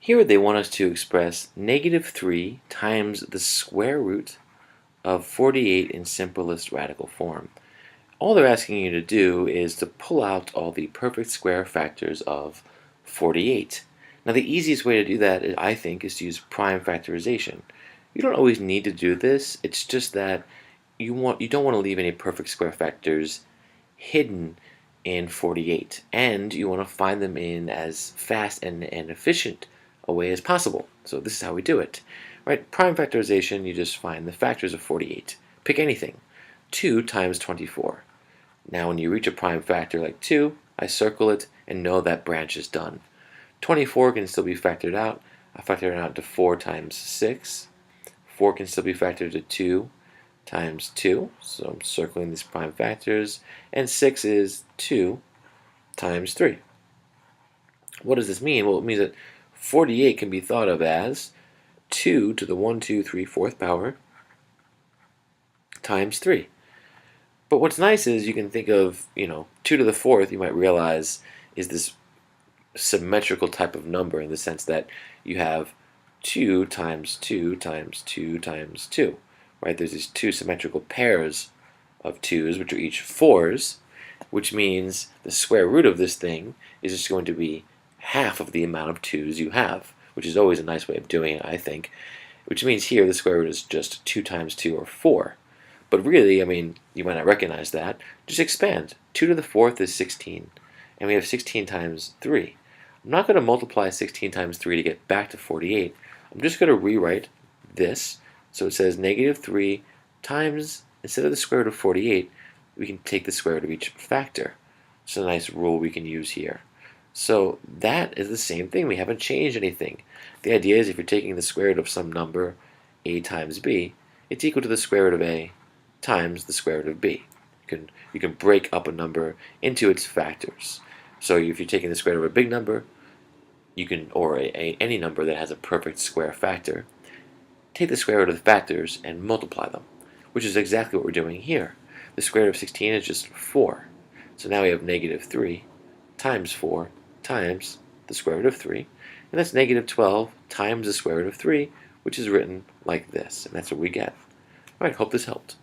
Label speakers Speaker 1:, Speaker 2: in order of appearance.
Speaker 1: Here they want us to express -3 times the square root of 48 in simplest radical form. All they're asking you to do is to pull out all the perfect square factors of 48. Now the easiest way to do that, I think, is to use prime factorization. You don't always need to do this, it's just that you don't want to leave any perfect square factors hidden in 48, and you want to find them in as fast and efficient a way as possible. So this is how we do it. Right? Prime factorization, you just find the factors of 48. Pick anything. 2 times 24. Now when you reach a prime factor like 2, I circle it and know that branch is done. 24 can still be factored out. I factor it out to 4 times 6. 4 can still be factored to 2 times 2, so I'm circling these prime factors, and 6 is 2 times 3. What does this mean? Well, it means that 48 can be thought of as 2 to the 1, 2, 3, 4th power times 3. But what's nice is you can think of, 2 to the 4th, you might realize, is this symmetrical type of number in the sense that you have 2 times 2 times 2 times 2. Right? There's these two symmetrical pairs of 2's, which are each 4's, which means the square root of this thing is just going to be half of the amount of 2's you have, which is always a nice way of doing it, I think, which means here the square root is just 2 times 2, or 4. But really, I mean, you might not recognize that. Just expand. 2 to the 4th is 16, and we have 16 times 3. I'm not going to multiply 16 times 3 to get back to 48. I'm just going to rewrite this. So it says -3 times, instead of the square root of 48, we can take the square root of each factor. It's a nice rule we can use here. So that is the same thing. We haven't changed anything. The idea is if you're taking the square root of some number, a times b, it's equal to the square root of a times the square root of b. You can break up a number into its factors. So if you're taking the square root of a big number, you can, or any number that has a perfect square factor, take the square root of the factors and multiply them, which is exactly what we're doing here. The square root of 16 is just 4. So now we have -3 times 4 times the square root of 3, and that's -12 times the square root of 3, which is written like this, and that's what we get. All right, hope this helped.